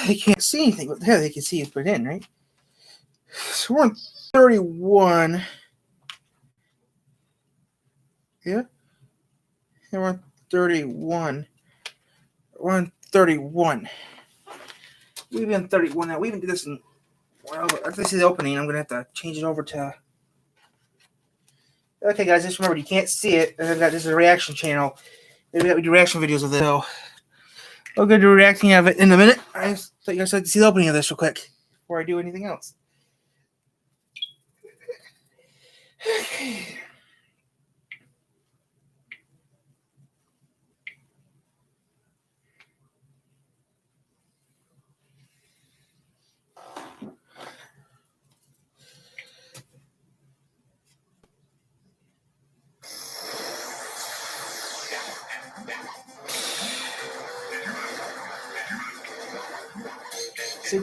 they can't see anything. What the hell they can see is put in, right? So we're on 31. Yeah? And we're on 31. We're on 31. We've been 31 now. We even did this in. Well, after this is the opening, I'm going to have to change it over to. Okay, guys, just remember, you can't see it. This is a reaction channel. Maybe we do reaction videos of this. So, we're going to do a reacting of it in a minute. I just thought you guys like to see the opening of this real quick before I do anything else. Okay.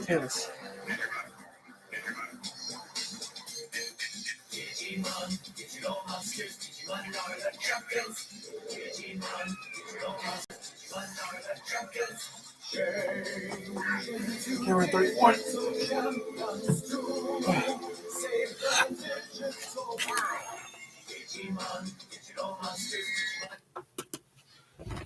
Tamers. Digimon, digital monsters, Digimon are the champions. Digimon, digital monsters, Digimon are the champions. Camera 31. Digimon, digital monsters,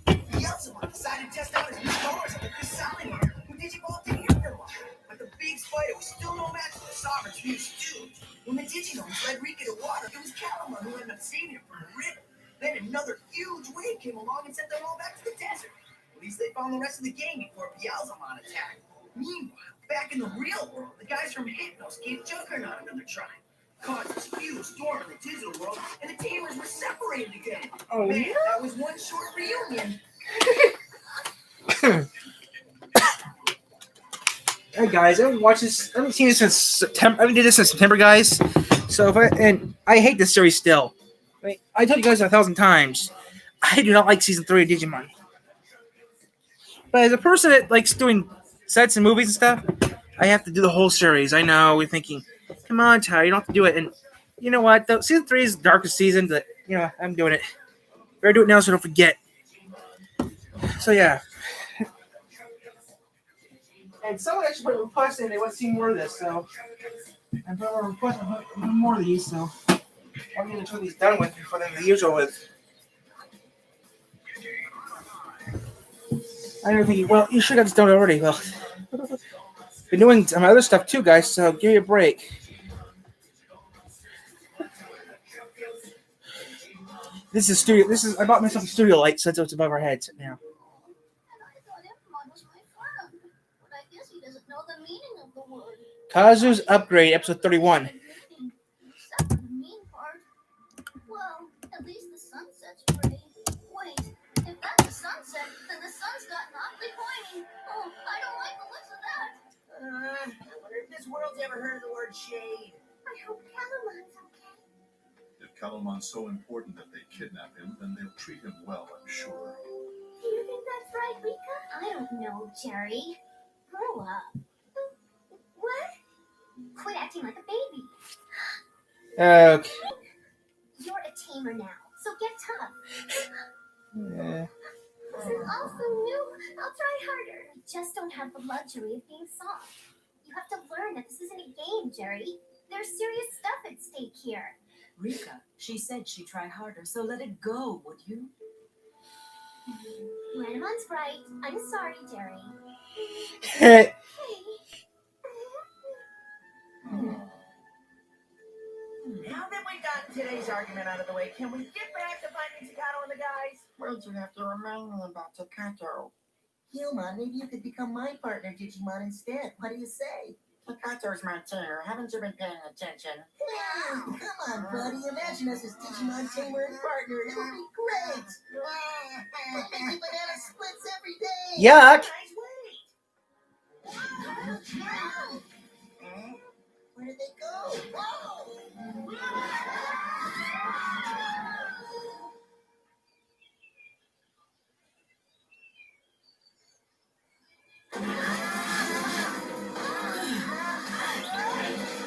Digimon decided to test out his new powers at the Salamander, who Digimon to Underwater. But the big spider was still no match for the Sovereign's new stooge. When the Digimons led Rika to water, it was Calamon who ended up saving him from the river. Then another huge wave came along and sent them all back to the desert. At least they found the rest of the gang before Beelzemon attacked. Meanwhile, back in the real world, the guys from Hypnos gave Juggernaut another try. Caused this huge storm in the digital world, and the Tamers were separated again. Oh, man, yeah? That was one short reunion. Hey guys, I haven't watched this. I haven't seen this since September. I haven't did this since September, guys. So I hate this series still. I told you guys 1,000 times, I do not like season 3 of Digimon. But as a person that likes doing sets and movies and stuff, I have to do the whole series. I know we're thinking, come on, Ty, you don't have to do it. And you know what? Though season 3 is the darkest season. But I'm doing it. Better do it now so I don't forget. So yeah. And someone actually put a request in. They want to see more of this, so I'm putting a request for more of these. So I'm going to turn these done with before the usual with. I don't think. Well, you should have got this done already. Well, been doing some other stuff too, guys. So give me a break. This is studio. I bought myself a studio light so it's above our heads now. Kazu's Upgrade, episode 31. Well, at least the sunset's pretty. Wait, if that's a sunset, then the sun's gotten awfully pointy. Oh, I don't like the looks of that. I wonder if this world's ever heard of the word shade. I hope Calamon's okay. If Calamon's so important that they kidnap him, then they'll treat him well, I'm sure. Do you think that's right, Rika? I don't know, Jerry. Grow up. What? Quit acting like a baby. Okay. You're a tamer now, so get tough. Yeah. This is all so new. I'll try harder. You just don't have the luxury of being soft. You have to learn that this isn't a game, Jerry. There's serious stuff at stake here. Rika, she said she'd try harder, so let it go, would you? Ranamon's right. I'm sorry, Jerry. Hey. Now that we've gotten today's argument out of the way, can we get back to finding Takato and the guys? Why'd you have to remind me about Takato? Hilma, maybe you could become my partner, Digimon, instead. What do you say? Takato's my tamer. Haven't you been paying attention? No! Come on, buddy. Imagine us as Digimon tamer and partner. It would be great. We'll make you banana splits every day. Yuck! Where did they go? Whoa!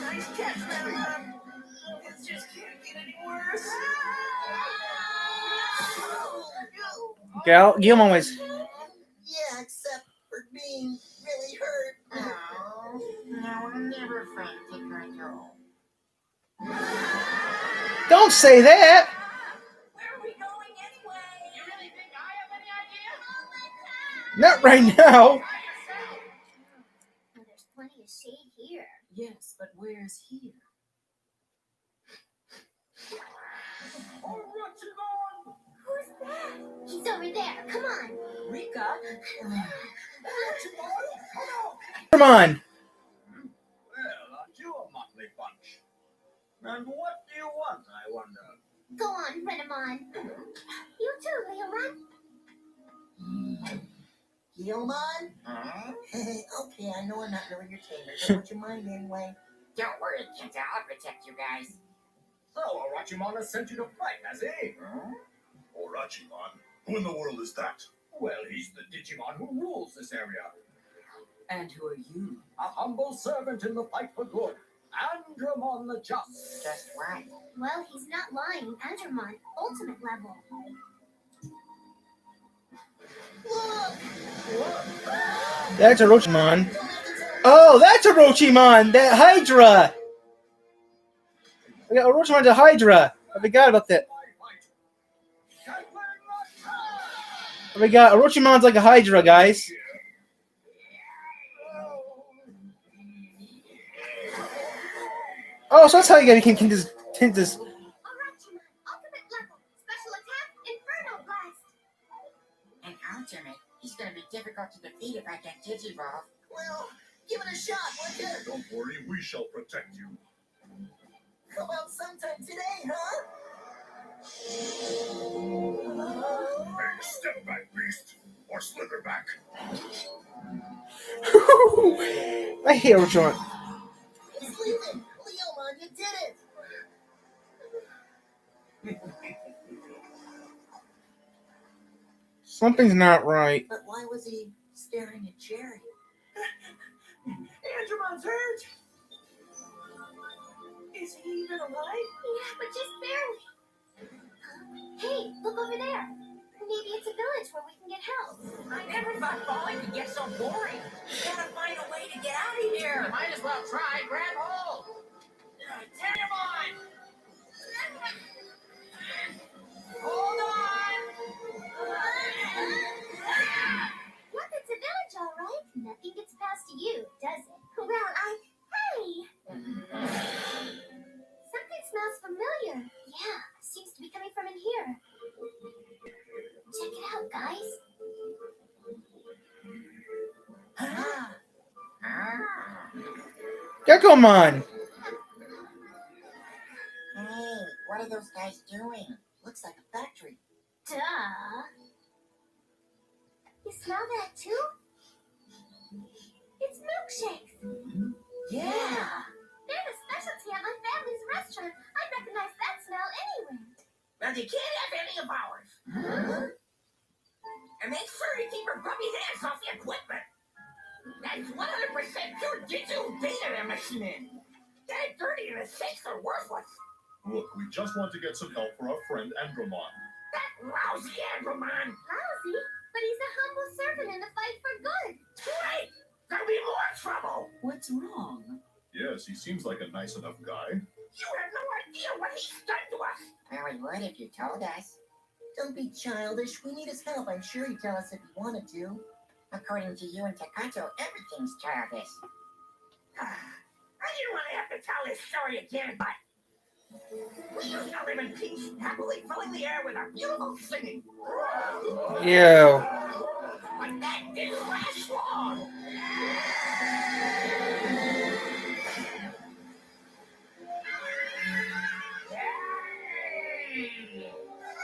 Nice catch, man. It just can't get any worse. Gilmon was. Yeah, except for being really hurt. Don't say that. Where are we going anyway? You really think I have any idea? Not right now. Well, there's plenty of shade here. Yes, but where's here? Who's that? He's over there. Come on. Rika? Come on. Well, aren't you a motley bunch? And what do you want, I wonder? Go on, Renamon. You too, Leomon. Gilmon? Huh? Okay, I know I'm not really your Tamers, but would you mind anyway? Don't worry, kids. I'll protect you guys. So, Orochimon has sent you to fight, has he? Orochimon? Who in the world is that? Well, he's the Digimon who rules this area. And who are you? A humble servant in the fight for good. Andromon the Just. Just what? Well, he's not lying. Andromon, ultimate level. That's Orochimon. Oh, that's Orochimon. That Hydra. I got Orochimon to Hydra. I forgot about that. We got Orochimon's like a Hydra, guys. Oh, so that's how you became Tintus. Orochimon, ultimate level. Special attack, Inferno Blast. An ultimate? He's gonna be difficult to defeat if I can Digivolve. Well, give it a shot, would you? Don't worry, we shall protect you. How about sometime today, huh? Hey, step back, beast, or slither back. I hate Orochimon. He's leaving. Leomon, you did it. Something's not right. But why was he staring at Jerry? Andromon's hurt. Is he even alive? Yeah, but just barely. Hey, look over there. Maybe it's a village where we can get help. I never thought falling could get so boring. We gotta find a way to get out of here. Might as well try. Grab hold. Tamers! Hold on! Look, it's a village, all right. Nothing gets past you, does it? Well, Hey! Something smells familiar. Yeah, seems to be coming from in here. Check it out, guys. Gekomon. Hey, what are those guys doing? Looks like a factory. Duh. You smell that too? It's milkshakes. Yeah. They're the specialty at my family's restaurant. I recognize that smell anywhere. Well, you can't have any of ours. And make sure you keep your grubby hands off the equipment. That's 100% pure digital data machine. That dirty and the shakes are worthless. Look, we just want to get some help for our friend Andromon. That lousy Andromon. Lousy, but he's a humble servant in the fight for good. Great. There'll be more trouble. What's wrong? Yes, he seems like a nice enough guy. You have no idea what he's done to us. Well, we would if you told us. Don't be childish. We need his help. I'm sure he'd tell us if he wanted to. According to you and Takato, everything's childish. I didn't want to have to tell this story again, but we used to live in peace, happily filling the air with our beautiful singing. Ew. But that didn't last long. Hey!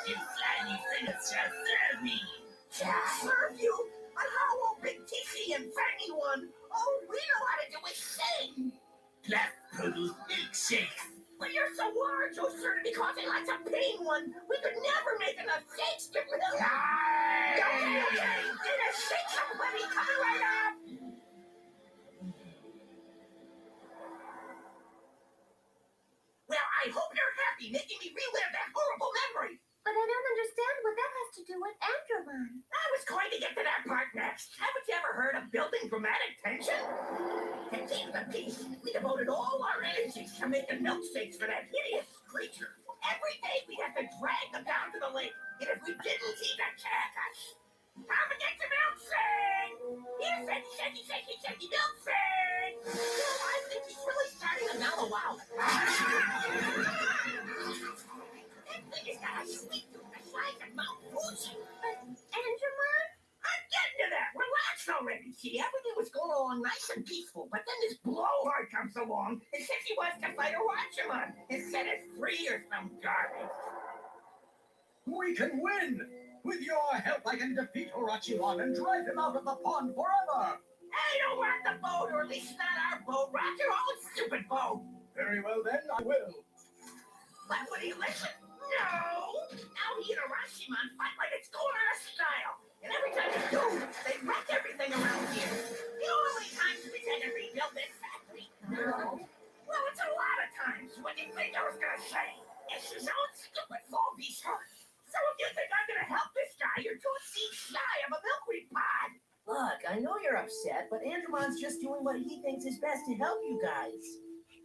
You slimy singers shall serve me. Shall serve you? But how will Big Tissy and Fanny one? Oh, we know how to do it sing. Left produce milkshakes. But you're so large, you're sure to be causing lots of pain one. We could never make enough shakes to fill. Okay. Dinner shakes are plenty coming right up. Well, I hope you're happy making me relive that horrible memory. But I don't understand what that has to do with Andromon. I was going to get to that part next. Haven't you ever heard of building dramatic tension? To keep the peace, we devoted all our energies to making milkshakes for that hideous creature. Every day we have to drag them down to the lake. And if we didn't, he'd attack us. Time to get your milkshake! Here, shaky milkshake! I think he's really starting to mellow out. That thing has got a sweet tooth the size of Mount Fuji. Andromon? I'm getting to that. Relax already. See, everything was going along nice and peaceful, but then this blowhard comes along and says he wants to fight a Watchman instead of S-3 or some garbage. We can win! With your help, I can defeat Orochimaru and drive him out of the pond forever! I don't rock the boat, or at least not our boat. Rock your own stupid boat. Very well then, I will. But would he listen? No! Now he and Orochimaru fight like it's going out of style. And every time they do, they wreck everything around here. You know how many times we've had to rebuild this factory? No. Well, it's a lot of times. What do you think I was going to say? It's his own stupid fault he's hurt. So if you think I'm going to help this guy, you're 2 seeds shy of a milkweed pod. Look, I know you're upset, but Andromon's just doing what he thinks is best to help you guys.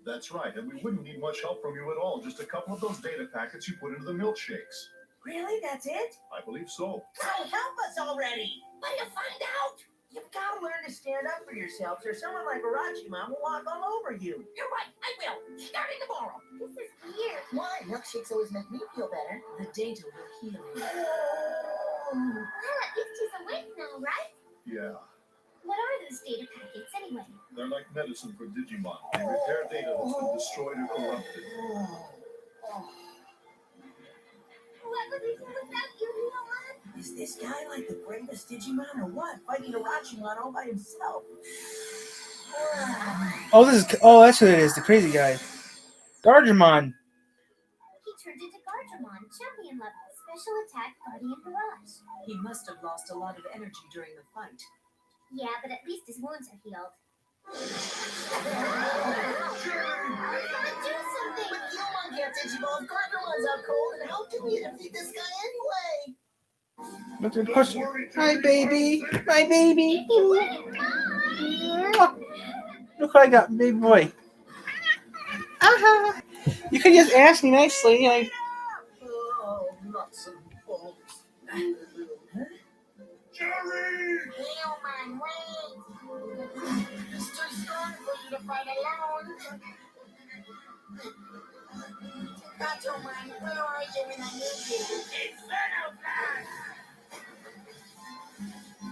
That's right, and we wouldn't need much help from you at all. Just a couple of those data packets you put into the milkshakes. Really? That's it? I believe so. So help us already! What do you find out? You've got to learn to stand up for yourselves, or someone like Orochimaru will walk all over you. You're right, I will. Starting tomorrow. This is weird. Why? Milkshakes always make me feel better. The data will heal you. Well, at least he's awake now, right? Yeah, What are those data packets, anyway? they're like medicine for Digimon. They repair data that's been destroyed or corrupted. What would we do without you, Leon? Is this guy like the greatest Digimon or what? Fighting Orochimaru all by himself. That's who it is, the crazy guy. Digimon. He turned into Gargemon, champion level, special attack, guardian barrage. He must have lost a lot of energy during the fight. Yeah, but at least his wounds are healed. Do something! But Gilmon can't Digimon. Gargemon's out cold, and how can we defeat this guy anyway? Look at the question. Hi, baby. My baby. Look what I got, big boy. You could just ask me nicely. Oh, nuts and bolts. Jerry! Gilmon, wait! It's too strong for you to fight alone. Gargemon, where are you when I need you? Inferno Blast!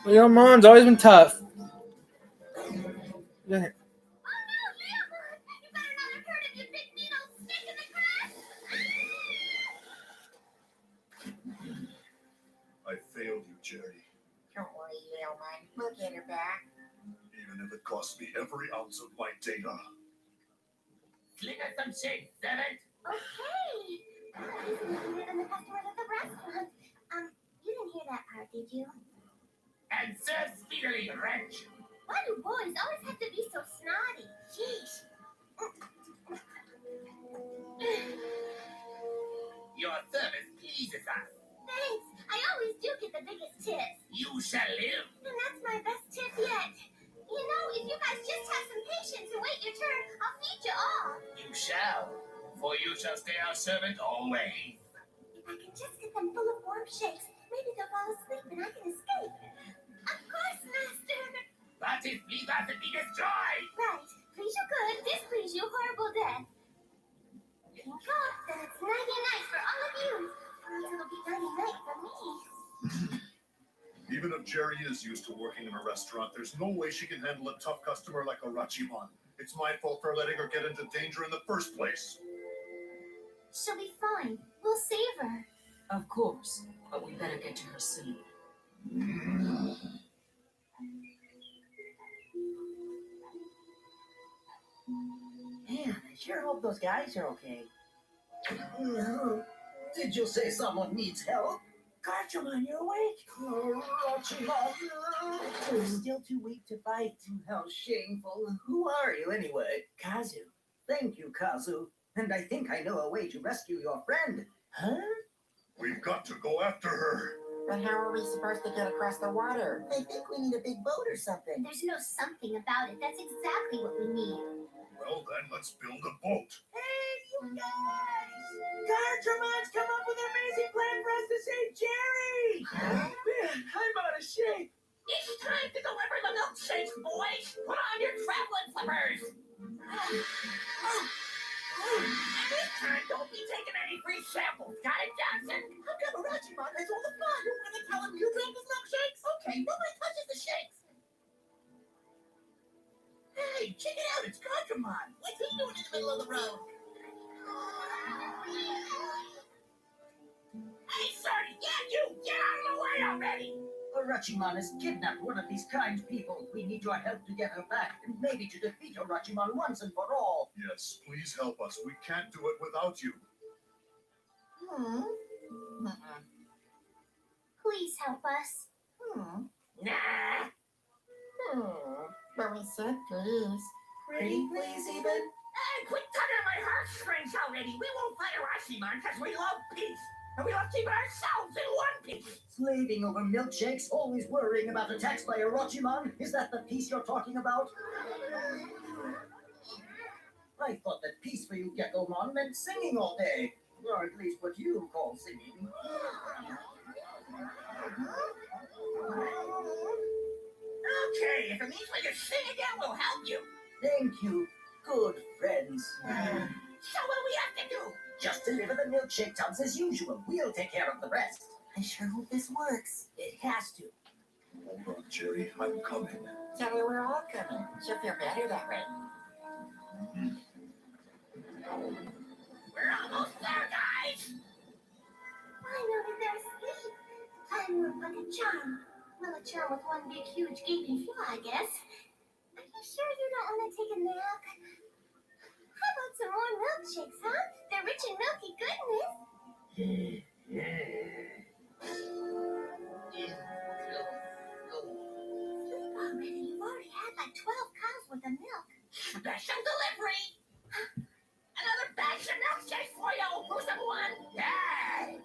Leomon's always been tough. Oh no, Leon! You better not have heard of your big needle stick in the grass! I failed you, Jerry. Don't worry, Gilmon. We'll get her back. Even if it costs me every ounce of my data. Sling us some shakes, Seven. Okay! He's weirder than the customers at the restaurant. You didn't hear that part, did you? And serve speedily, wretch. Why do boys always have to be so snotty? Jeez. Your service pleases us. Thanks. I always do get the biggest tips. You shall live. And that's my best tip yet. You know, if you guys just have some patience and wait your turn, I'll feed you all. You shall. For you shall stay our servant always. If I can just get them full of warm shakes, maybe they'll fall asleep and I can escape. Of course, Master. But if please us to be destroyed. Right. Please you good, displease you horrible death. Pink off, then it's nighty-night for all of you. Or else it'll be nighty-night for me. Even if Jerry is used to working in a restaurant, there's no way she can handle a tough customer like Orochimaru. It's my fault for letting her get into danger in the first place. She'll be fine. We'll save her. Of course, but we better get to her soon. Man, I sure hope those guys are okay. Did you say someone needs help? Gargemon, you're awake. You're still too weak to fight. How shameful. Who are you anyway? Kazu. Thank you, Kazu. And I think I know a way to rescue your friend. Huh? We've got to go after her. But how are we supposed to get across the water? I think we need a big boat or something. There's no something about it. That's exactly what we need. Well, then, let's build a boat. Hey, you Guys! Gardramon's come up with an amazing plan for us to save Jerry! Man, I'm out of shape. It's time to deliver the milkshakes, boys! Put on your traveling flippers! And this time, don't be taking any free samples. Got it, Johnson? How come Orochimaru has all the fun? You're gonna tell him you drank his milkshakes? Okay, nobody touches the shakes. Hey, check it out, it's Gardramon. What's he doing in the middle of the road? Hey, sir! Yeah, you! Get out of the way already! Orochimaru has kidnapped one of these kind people. We need your help to get her back, and maybe to defeat Orochimaru once and for all. Yes, please help us. We can't do it without you. Please help us. Nah! But we said please. Pretty please even? Hey, quit tugging my heartstrings already! We won't fight Orochimaru because we love peace! And we love keeping ourselves in one piece! Slaving over milkshakes, always worrying about attacks by Orochimaru. Is that the peace you're talking about? I thought that peace for you, Gekomon, meant singing all day. Or at least what you call singing. Okay, if it means we can sing again, we'll help you. Thank you, good friends. So what do we have to do? Just deliver the milkshake tubs as usual. We'll take care of the rest. I sure hope this works. It has to. Hold on, Jerry. I'm coming. Tell me we're all coming. She'll feel better that way. We're almost there, guys! Finally, they're asleep. Time moved like a charm. Well, a charm with one big, huge, gaping flaw, I guess. Are you sure you don't want to take a nap? How about some more milkshakes, huh? They're rich in milky goodness. Sleep already. You've already had like 12 cows worth of milk. Special delivery! Another batch of milkshakes for you! Who's the one? Yeah!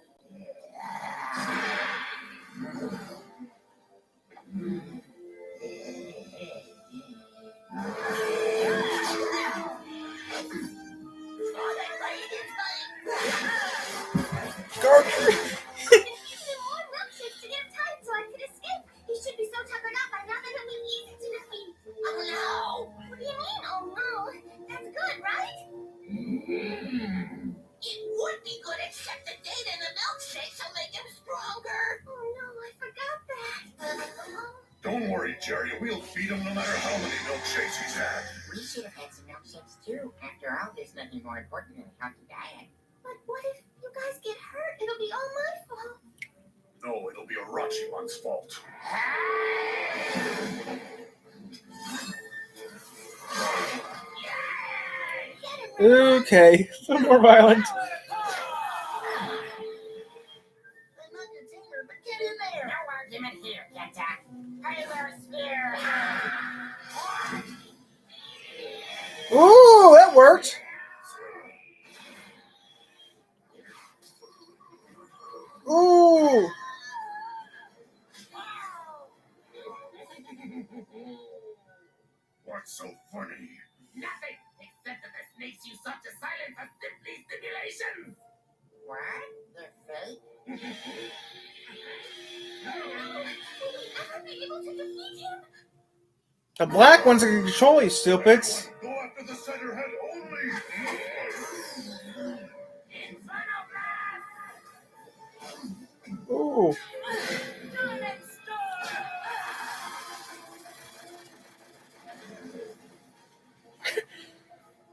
Guard. Give him more milkshakes to give time so I could escape. He should be so tuckered up by now that he'll be easy to defeat. Oh no! What do you mean, oh no? That's good, right? It would be good except the data in the milkshakes will make him stronger! Oh no, I forgot that. Don't worry, Jerry. We'll feed him no matter how many milkshakes he's had. We should have had some milkshakes too. After all, there's nothing more important than a healthy diet. But what if you guys get hurt? It'll be all my fault. No, it'll be Orochimaru's fault. Okay, a little more violent. I'm not your tamer, but get in there. No argument here, Kenta. Tyler Spear! Ooh, that worked. Ooh. What's so funny? Nothing, except that the snakes you sought to silence are simply stimulations! What? They're fake? Will we ever be able to defeat him? The black ones can control you, stupids. Go after the center head only. Inferno Blast! Ooh. Diamond Storm!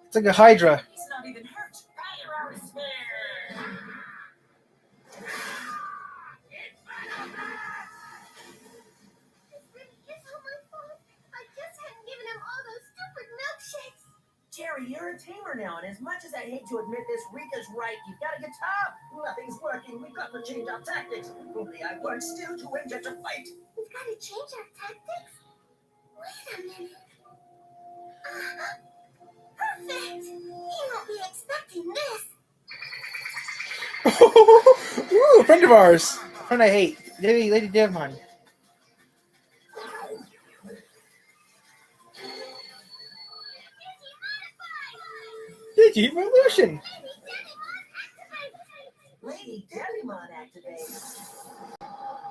It's like a Hydra. He's not even hurt. Pyro Spear! Inferno Blast! This really is all my fault. I just hadn't given him all those stupid milkshakes. Jerry, you're a tamer now, and as much as I hate to admit this, Rika's right. You've got to get tough. Nothing's working. We've got to change our tactics. Only I weren't still too injured to fight. We've got to change our tactics? Wait a minute. Perfect! He won't be expecting this. Ooh, a friend of ours. A friend I hate. Lady Digimon. Digivolution. Maybe Hey, Digimon activate.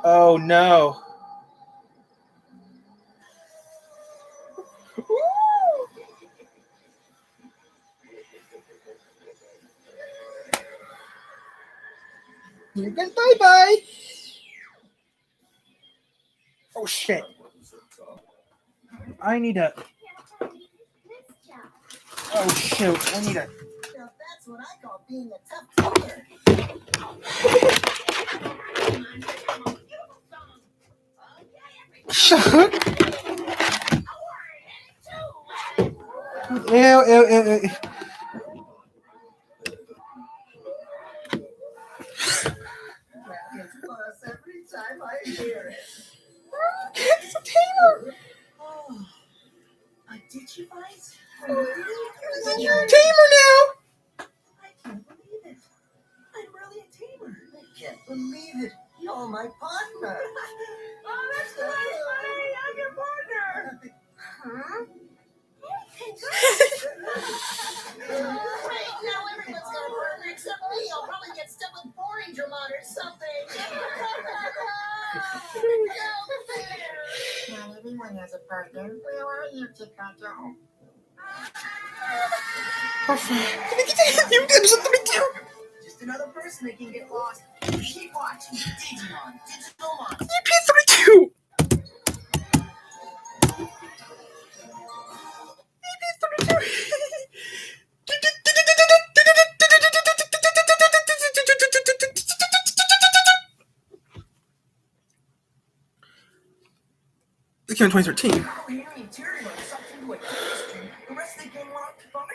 Oh no. You're good. Bye bye. Oh shit. I need a. Oh shoot. I need a. Now that's what I call being a tough tamer. Shut up. Ew, ew, ew, ew. That gets worse every time I hear it. It's a tamer. Oh, a Digivice? You're a tamer now. I can't believe it. I'm really a tamer. I can't believe it. You're my partner. Oh, that's nice, buddy. I'm your partner. Huh? Great, now everyone's got a partner except me. I'll probably get stuck with 4-Rangermon or something. Not everyone has a partner. Where are you, Chicago? Just another person that can get lost. Keep watching Digimon, Digital Monsters. EP32. It came in 2013. Henry and Terry went something to a chemistry. The rest of the gang went out to find her.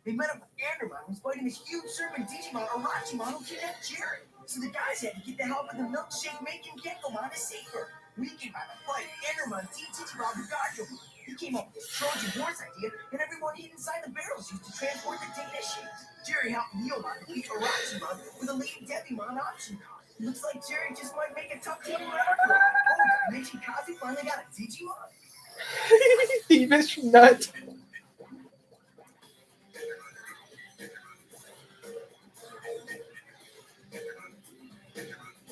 They met up with Endermon, who was fighting this huge serpent Digimon, Arachimon, who kidnapped Jerry. So the guys had to get the help of the milkshake-making Genkomon to save her. Weakened by the fight, Endermon Digimon the Guardian. He came up with this Trojan horse idea, and everyone hid inside the barrels used to transport the data sheets. Jerry helped Neomon defeat Arachimon with a Lady Devimon option card. Looks like Jerry just might make a tough team forever. Oh, did I mention Kazu finally got a Digimon? He missed nut.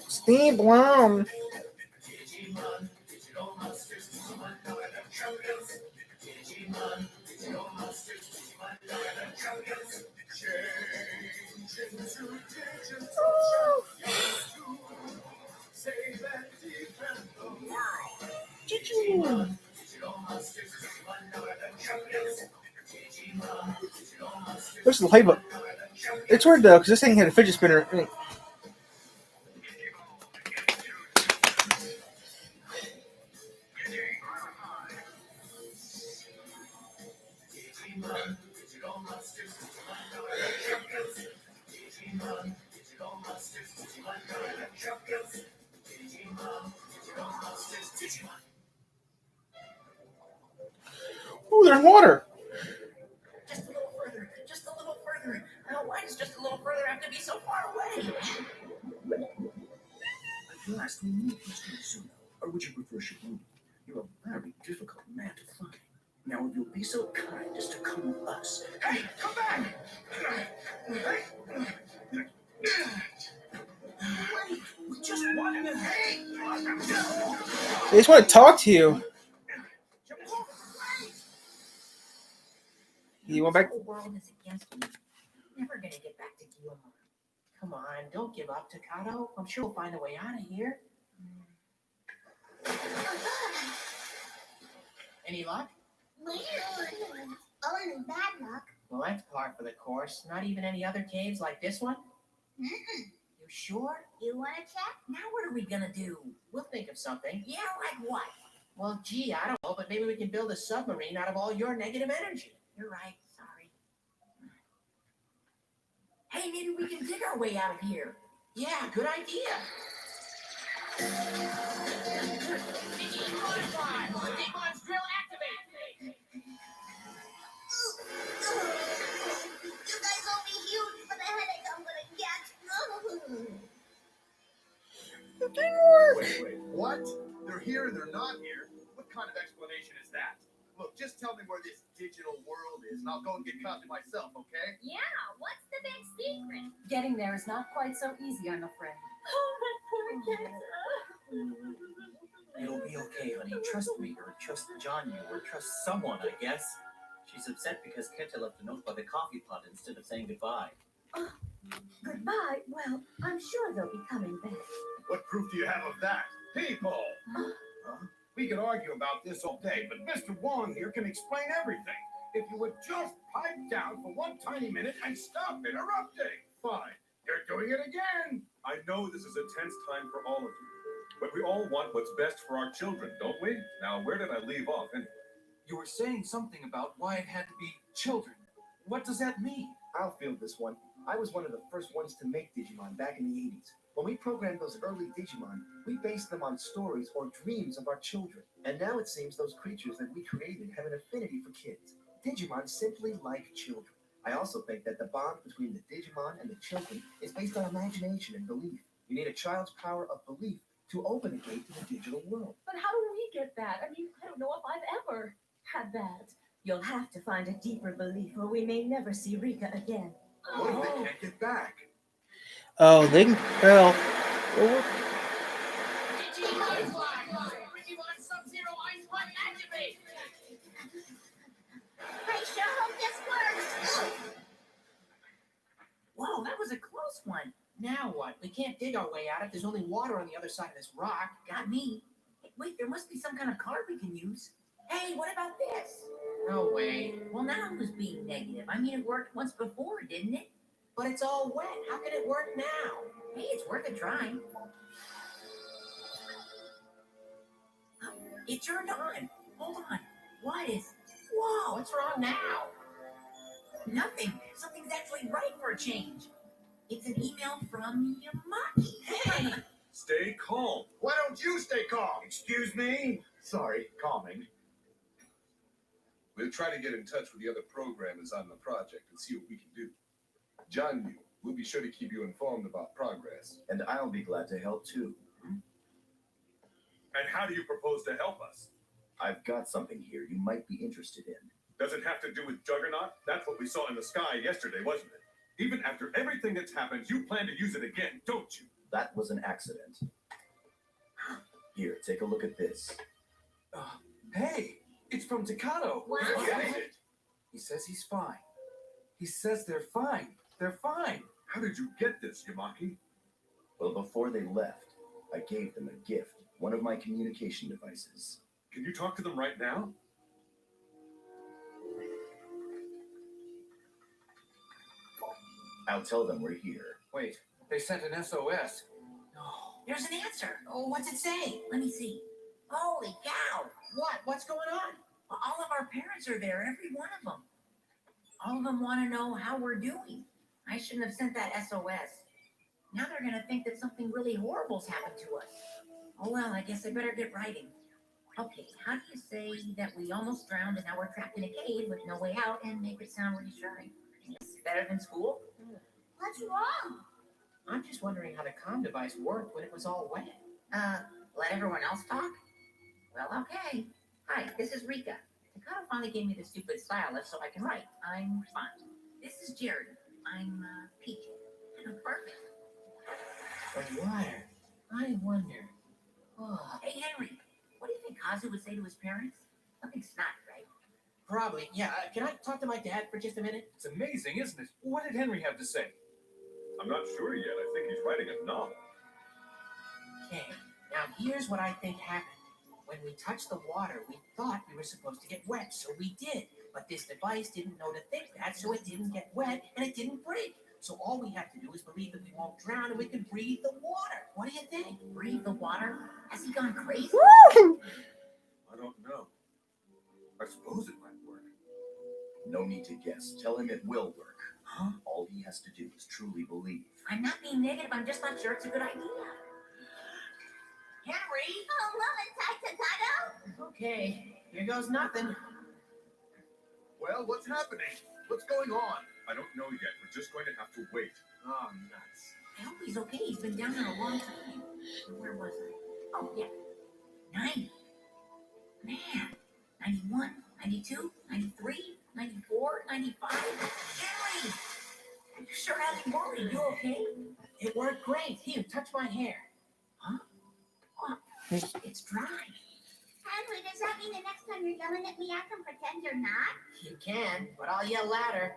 Steve Blum. Digimon, digital monsters, Digimon, now they're champions. Digimon, digital monsters, Digimon, now they're champions. Change into digital champions to save and defend the world. Digimon. Digital monsters, Digimon, now they're champions. Digimon, digital monsters. Where's the playbook? It's weird though, because this thing had a fidget spinner. Digimon, digital monsters, Digimon, now they're champions. Digimon, digital monsters, Digimon, now they're champions. Digimon, digital monsters, Digimon. Ooh, there's water. Just a little further. Just a little further. Why does just a little further have to be so far away? At last, we meet Mr. Mizuno. Or would you prefer Shibuya? You're a very difficult man to find. Now, if you'll be so kind as to come with us. Hey, come back! Wait, we just wanted to hang. They just want to talk to you. You went back. The world is against me. Never gonna get back to Guillermo. Come on, don't give up, Takato. I'm sure we'll find a way out of here. Any luck? Only bad luck. Well, that's par for the course. Not even any other caves like this one? Mm-mm. You sure? You want to check? Now what are we gonna do? We'll think of something. Yeah, like what? Well, gee, I don't know, but maybe we can build a submarine out of all your negative energy. You're right. Sorry. Hey, maybe we can dig our way out of here. Yeah, good idea. Digimon Prime! Digimon's drill activate! You guys will be huge for the headache I'm gonna get. It didn't work. Wait, what? They're here and they're not here? What kind of explanation is that? Look, just tell me where this digital world is, and I'll go and get coffee myself, okay? Yeah, what's the big secret? Getting there is not quite so easy, I'm afraid. Oh, that poor kid. It'll be okay, honey. Trust me, or trust John you, or trust someone, I guess. She's upset because Kenta left a note by the coffee pot instead of saying goodbye. Goodbye. Well, I'm sure they'll be coming back. What proof do you have of that? People! We could argue about this all day, but Mr. Wong here can explain everything. If you would just pipe down for one tiny minute and stop interrupting. Fine. You're doing it again. I know this is a tense time for all of you, but we all want what's best for our children, don't we? Now, where did I leave off anyway? You were saying something about why it had to be children. What does that mean? I'll field this one. I was one of the first ones to make Digimon back in the 80s. When we programmed those early Digimon, we based them on stories or dreams of our children. And now it seems those creatures that we created have an affinity for kids. Digimon simply like children. I also think that the bond between the Digimon and the children is based on imagination and belief. You need a child's power of belief to open a gate to the digital world. But how do we get that? I mean, I don't know if I've ever had that. You'll have to find a deeper belief, or we may never see Rika again. What if they can't get back? Oh, they can. Well, Digimon Fly! Digimon Sub-Zero Ice One activate! I sure hope this works. Whoa, that was a close one. Now what? We can't dig our way out if there's only water on the other side of this rock. Got me. Hey, wait, there must be some kind of card we can use. Hey, what about this? No way. Well, now it was being negative. I mean, it worked once before, didn't it? But it's all wet. How can it work now? Hey, it's worth a try. It turned on. Hold on. What is... Whoa! What's wrong now? Nothing. Something's actually right for a change. It's an email from Yamaki. Hey! Stay calm. Why don't you stay calm? Excuse me? Sorry, calming. We'll try to get in touch with the other programmers on the project and see what we can do. John, we'll be sure to keep you informed about progress. And I'll be glad to help too. And how do you propose to help us? I've got something here you might be interested in. Does it have to do with Juggernaut? That's what we saw in the sky yesterday, wasn't it? Even after everything that's happened, you plan to use it again, don't you? That was an accident. Here, take a look at this. Hey, it's from Takato. Wow. Get it? He says he's fine. He says they're fine. They're fine. How did you get this, Yamaki? Well, before they left, I gave them a gift, one of my communication devices. Can you talk to them right now? I'll tell them we're here. Wait, they sent an SOS. No. There's an answer. Oh, what's it say? Let me see. Holy cow! What? What's going on? Well, all of our parents are there, every one of them. All of them want to know how we're doing. I shouldn't have sent that SOS. Now they're going to think that something really horrible's happened to us. Oh, well, I guess I better get writing. Okay, how do you say that we almost drowned and now we're trapped in a cave with no way out and make it sound reassuring? It's better than school? What's wrong? I'm just wondering how the comm device worked when it was all wet. Let everyone else talk? Well, okay. Hi, this is Rika. Takato finally gave me the stupid stylus so I can write. I'm fine. This is Jared. I'm Peach. I'm perfect. The water. I wonder. Oh, Hey, Henry, what do you think Kazu would say to his parents? Nothing snot, right? probably. Yeah, can I talk to my dad for just a minute? It's amazing, isn't it? What did Henry have to say? I'm not sure yet. I think he's writing a novel. Okay, now here's what I think happened. When we touched the water, we thought we were supposed to get wet, so we did. But this device didn't know to think that, so it didn't get wet and it didn't break. So all we have to do is believe that we won't drown and we can breathe the water. What do you think? Breathe the water? Has he gone crazy? I don't know. I suppose it might work. No need to guess. Tell him it will work. Huh? All he has to do is truly believe. I'm not being negative. I'm just not sure it's a good idea. Henry! Oh, love it, Takato. Okay, here goes nothing. Well, what's happening? What's going on? I don't know yet. We're just going to have to wait. Oh, nuts. I hope he's okay. He's been down there a long time. Where was I? Oh, yeah. 90. Man. 91. 92, 93, 94, 95. Henry! You sure haven't worried. You okay? It worked great. Here, touch my hair. Huh? Oh, it's dry. Henry, does that mean the next time you're yelling at me, I can pretend you're not? You can, but I'll yell louder.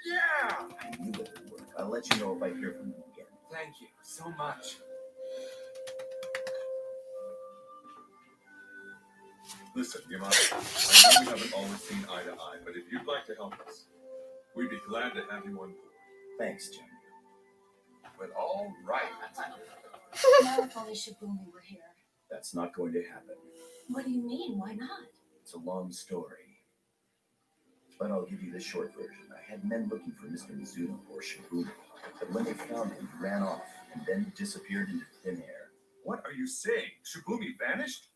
Yeah! I knew it would work. I'll let you know if I hear from you again. Thank you so much. Listen, Yamada, I know we haven't always seen eye to eye, but if you'd like to help us, we'd be glad to have you on board. Thanks, John. But all right. Now if only Shibumi were here. That's not going to happen. What do you mean? Why not? It's a long story. But I'll give you the short version. I had men looking for Mr. Mizuno or Shibumi, but when they found him, he ran off and then disappeared into thin air. What are you saying? Shibumi vanished?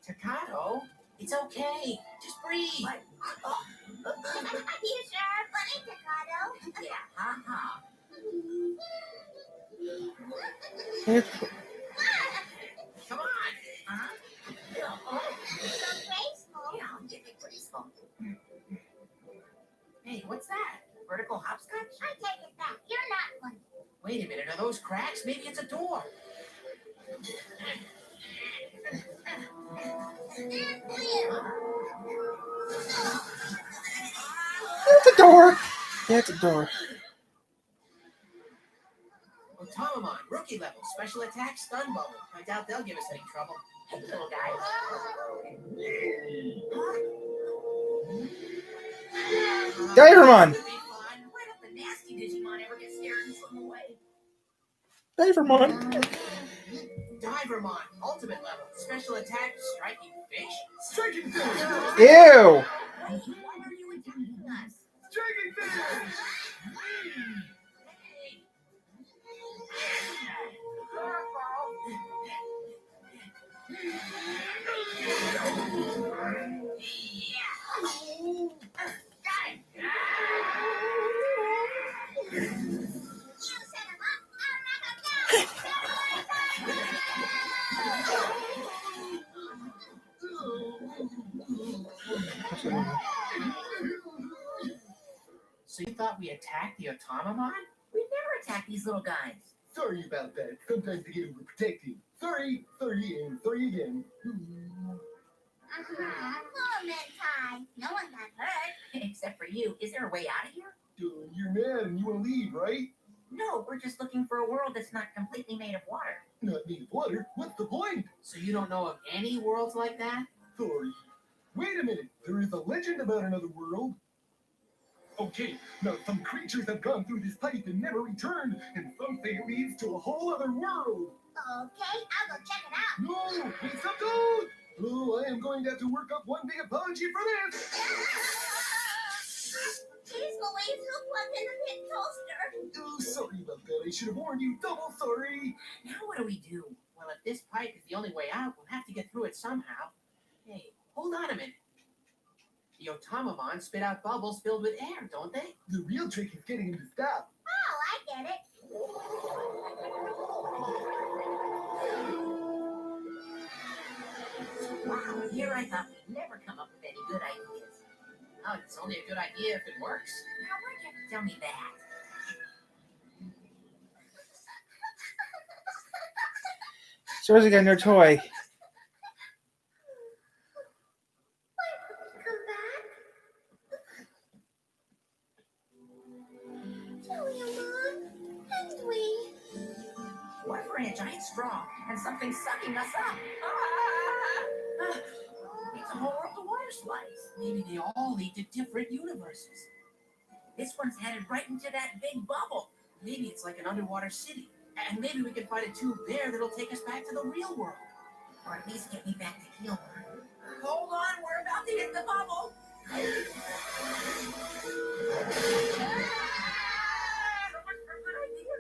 Takato, it's okay. Just breathe. You sure? Funny, Takato. Yeah, ha-ha. Come on. Huh? So graceful. Yeah, I'm getting graceful. Hey, what's that? Vertical hopscotch? I take it back. You're not funny. Wait a minute, are those cracks? Maybe it's a door. It's a door. Yeah, it's a door. Otamamon, rookie level, special attack, stun bubble. I doubt they'll give us any trouble. Hey, little guy. Divermon. Could be fun. Why don't the nasty Digimon ever get scared and swim away? Divermon. Divermon, ultimate level, special attack, striking fish. Striking fish! Ew. Why are you attacking us? Striking fish! So you thought we attacked the Otamamon? We never attack these little guys. Sorry about that. Sometimes they get overprotective. Sorry, and sorry again. Poor Mentai. No one got hurt. Except for you. Is there a way out of here? You're mad and you want to leave, right? No, we're just looking for a world that's not completely made of water. Not made of water. What's the point? So you don't know of any worlds like that? Sorry. Wait a minute. There is a legend about another world. Okay, now some creatures have gone through this pipe and never returned, and some say it leads to a whole other world. Okay, I'll go check it out. No, please don't! Oh, I am going to have to work up one big apology for this. Jeez Louise, who plugged in the pit toaster? Oh, sorry about that. I should have warned you. Double sorry. Now what do we do? Well, if this pipe is the only way out, we'll have to get through it somehow. Hey, hold on a minute. The Otamamon spit out bubbles filled with air, don't they? The real trick is getting him to stop. Oh, I get it. Wow, here I thought we'd never come up with any good ideas. Oh, it's only a good idea if it works. Now, why'd you have to tell me that? So where's he got no toy? Come back. Julian, Henry. What if we're in a giant straw and something's sucking us up? It's a whole world of water slides. Maybe they all lead to different universes. This one's headed right into that big bubble. Maybe it's like an underwater city. And maybe we can find a tube there that'll take us back to the real world. Or at least get me back to Healmar. Hold on, we're about to hit the bubble.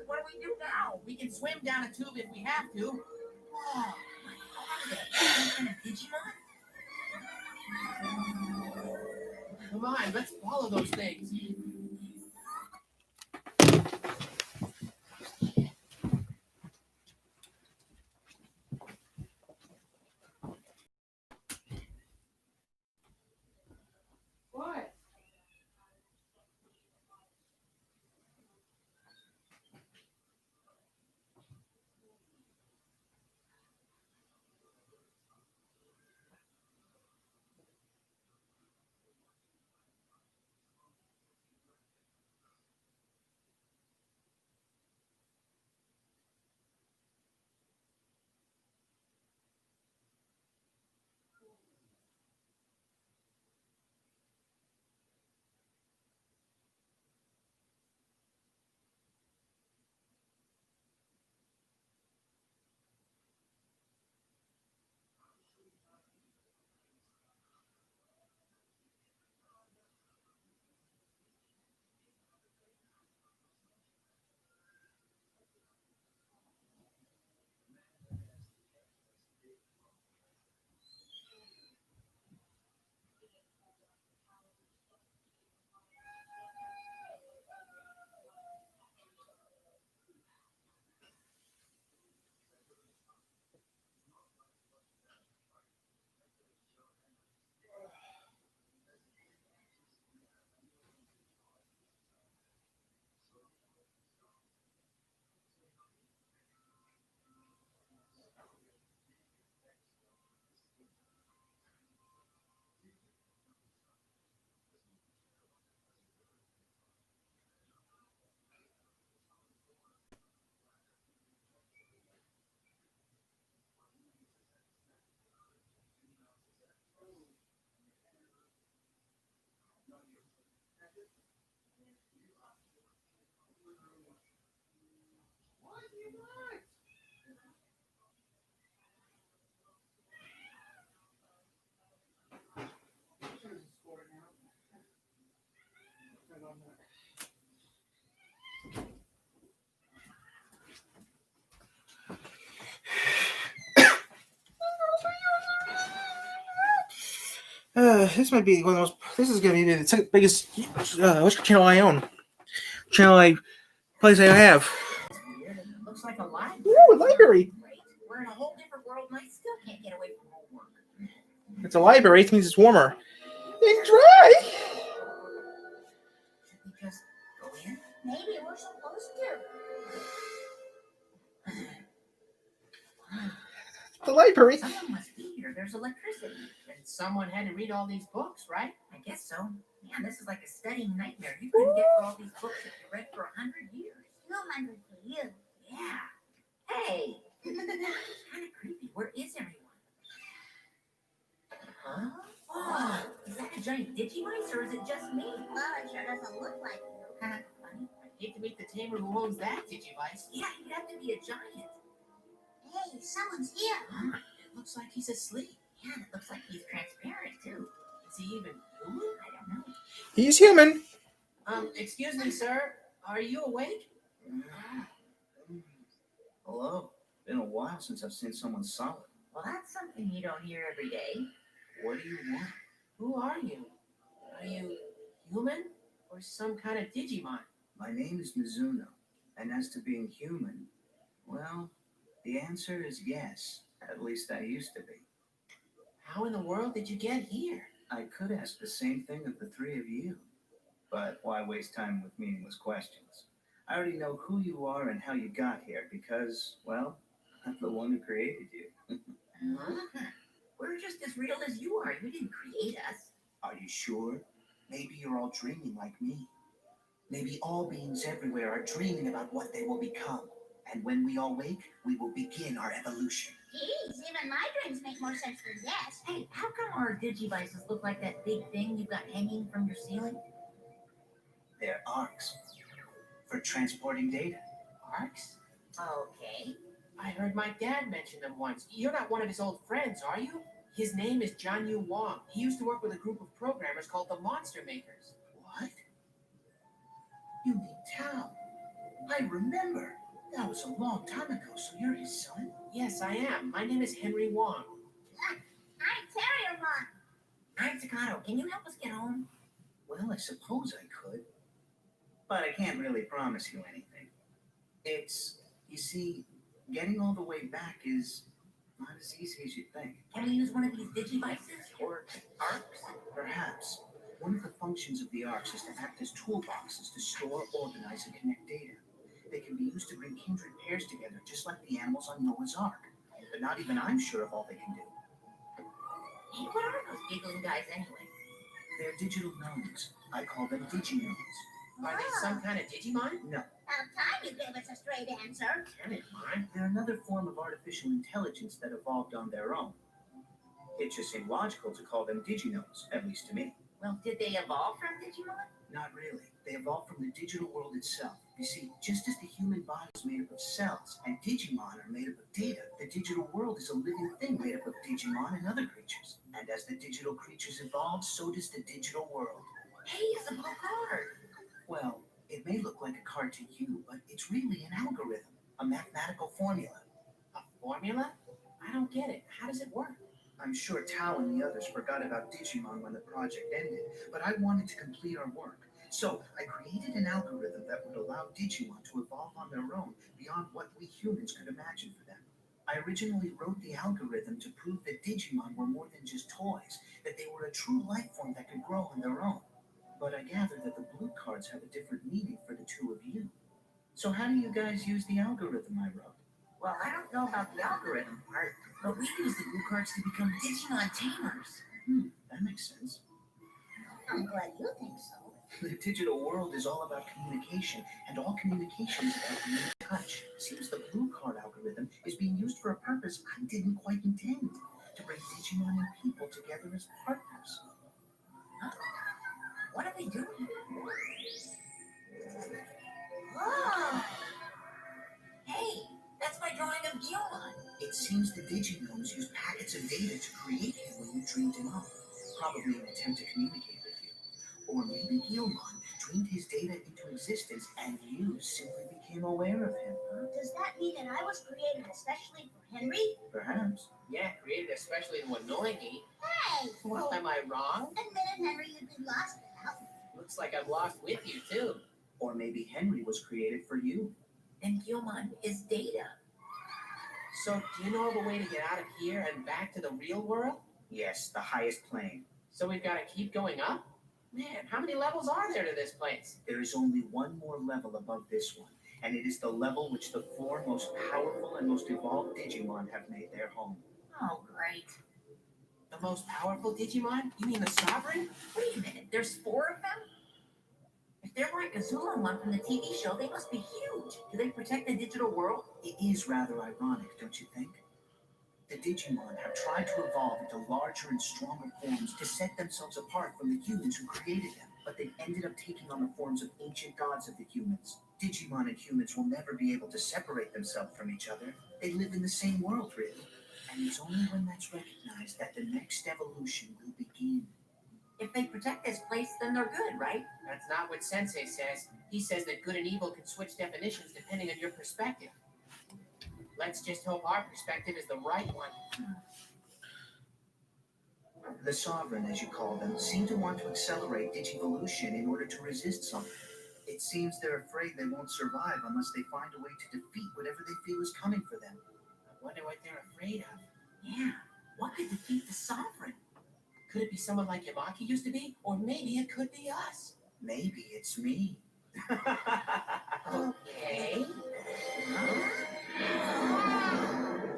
What do we do now? We can swim down a tube if we have to. Oh, my God. And a Digimon? Come on, let's follow those things. This might be one of the most. This is gonna be the second biggest which channel I own. Place I have. Looks like a library. Ooh, a library. We're in a whole different world and I still can't get away from homework. It's a library. It means it's warmer. And dry. Should we just go in? Maybe we're supposed to. The library. Someone must be here. There's electricity. And someone had to read all these books, right? I guess so. Man, this is like a studying nightmare. You couldn't get through all these books if you read for 100 years. 200 for you. Yeah. Hey. It's kind of creepy. Where is everyone? Huh? Oh, is that a giant Digivice or is it just me? Well, it sure doesn't look like you. Funny. I'd hate to meet the tamer who owns that Digivice. Yeah, he'd have to be a giant. Hey, someone's here. Huh? It looks like he's asleep. Yeah, it looks like he's transparent too. Is he even human? I don't know. He's human. Excuse me, sir. Are you awake? Hello. Been a while since I've seen someone solid. Well, that's something you don't hear every day. What do you want? Who are you? Are you human or some kind of Digimon? My name is Mizuno, and as to being human, well, the answer is yes. At least I used to be. How in the world did you get here? I could ask the same thing of the three of you, but why waste time with meaningless questions? I already know who you are and how you got here because, well, I'm the one who created you. We're just as real as you are. You didn't create us. Are you sure? Maybe you're all dreaming like me. Maybe all beings everywhere are dreaming about what they will become. And when we all wake, we will begin our evolution. Geez, even my dreams make more sense than yes. Hey, how come our Digivices look like that big thing you've got hanging from your ceiling? They're arcs for transporting data. Arcs? Okay. I heard my dad mention them once. You're not one of his old friends, are you? His name is John Yu Wong. He used to work with a group of programmers called the Monster Makers. What? You mean Tao? I remember. That was a long time ago, so you're his son? Yes, I am. My name is Henry Wong. I'm Terrier Mom. I'm Takato. Can you help us get home? Well, I suppose I could. But I can't really promise you anything. You see, getting all the way back is not as easy as you think. Can we use one of these Digivices or arcs? Perhaps. One of the functions of the arcs is to act as toolboxes to store, organize, and connect data. They can be used to bring kindred pairs together, just like the animals on Noah's Ark. But not even I'm sure of all they can do. Hey, what are those giggling guys anyway? They're digital gnomes. I call them Digimons. Are they some kind of Digimon? No, About time you gave us a straight answer. Digimon? they're another form of artificial intelligence that evolved on their own. It just seemed logical to call them Diginomes, at least to me. Well, did they evolve from Digimon? Not really. They evolved from the digital world itself. You see, just as the human body is made up of cells and Digimon are made up of data, the digital world is a living thing made up of Digimon and other creatures. And as the digital creatures evolve, so does the digital world. Hey, it's a blue card. Well, it may look like a card to you, but it's really an algorithm, a mathematical formula. A formula? I don't get it. How does it work? I'm sure Tao and the others forgot about Digimon when the project ended, but I wanted to complete our work. So I created an algorithm that would allow Digimon to evolve on their own beyond what we humans could imagine for them. I originally wrote the algorithm to prove that Digimon were more than just toys, that they were a true life form that could grow on their own. But I gather that the blue cards have a different meaning for the two of you. So how do you guys use the algorithm I wrote? Well, I don't know about the algorithm part, but we use the blue cards to become Digimon Tamers. That makes sense. I'm glad you think so. The digital world is all about communication, and all communication is about being in touch. Seems the blue card algorithm is being used for a purpose I didn't quite intend, to bring Digimon and people together as partners. What are they doing? Whoa! create him when you dreamed him up, probably in an attempt to communicate with you. Or maybe Gilmon dreamed his data into existence and you simply became aware of him. Does that mean that I was created especially for Henry? Perhaps. Yeah, created especially to annoy me. Hey! Well, am I wrong? Admitted Henry you'd be lost without me. Looks like I'm lost with you, too. Or maybe Henry was created for you. And Gilmon is data. So, do you know of a way to get out of here and back to the real world? Yes, the highest plane. So we've got to keep going up? Man, how many levels are there to this place? There is only one more level above this one, and it is the level which the four most powerful and most evolved Digimon have made their home. Oh, great. The most powerful Digimon? You mean the Sovereign? Wait a minute, there's 4 of them? If they're like Azulon from the TV show, they must be huge. Do they protect the digital world? It is rather ironic, don't you think? The Digimon have tried to evolve into larger and stronger forms to set themselves apart from the humans who created them, but they've ended up taking on the forms of ancient gods of the humans. Digimon and humans will never be able to separate themselves from each other. They live in the same world, really. And it's only when that's recognized that the next evolution will begin. If they protect this place, then they're good, right? That's not what Sensei says. He says that good and evil can switch definitions depending on your perspective. Let's just hope our perspective is the right one. The Sovereign, as you call them, seem to want to accelerate Digivolution in order to resist something. It seems they're afraid they won't survive unless they find a way to defeat whatever they feel is coming for them. I wonder what they're afraid of. Yeah, what could defeat the Sovereign? Could it be someone like Yamaki used to be? Or maybe it could be us. Maybe it's me. Okay.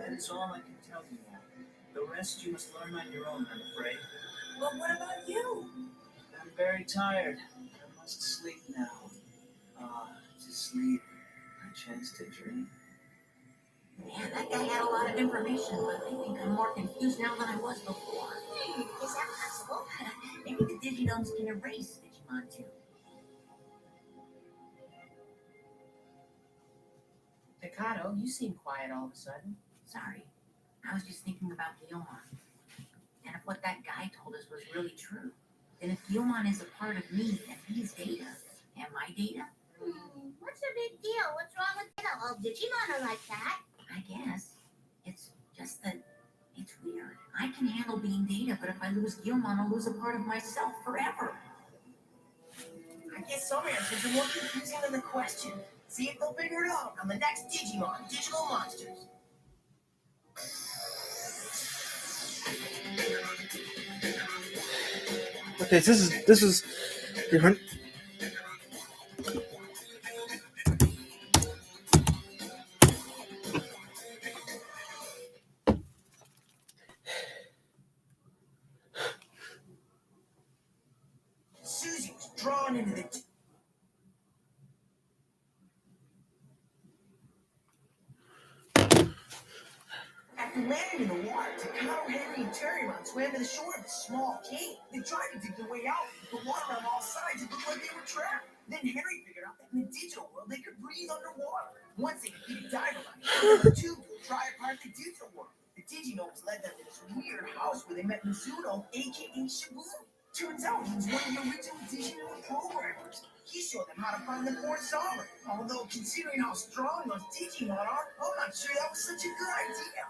That is all I can tell you now. The rest you must learn on your own, I'm afraid. But what about you? I'm very tired. I must sleep now. To sleep. A chance to dream. Man, that guy had a lot of information, but I think I'm more confused now than I was before. Is that possible? Maybe the Diginomes can erase Digimon too. Mikado, you seem quiet all of a sudden. Sorry, I was just thinking about Gilmon. And if what that guy told us was really true, then if Gilmon is a part of me and he's data, am I data? What's the big deal? What's wrong with data? All Digimon are like that. I guess. It's just that it's weird. I can handle being data, but if I lose Gilmon, I'll lose a part of myself forever. I guess some answers are more confusing than the question. See if they'll figure it out on the next Digimon, Digital Monsters. Okay, so this is different. Susie was drawn into the... After landing in the water, Takao, Henry, and Terrymon swam to the shore of a small cave. They tried to dig their way out, but the water on all sides, it looked like they were trapped. Then Henry figured out that in the digital world, they could breathe underwater. Once they defeated Digimon, the two could dry apart the digital world. The Diginomes led them to this weird house where they met Mizuno, aka Shibuya. Turns out he was one of the original Digimon programmers. He showed them how to find the fourth Sovereign. Although, considering how strong those Digimon are, I'm not sure that was such a good idea.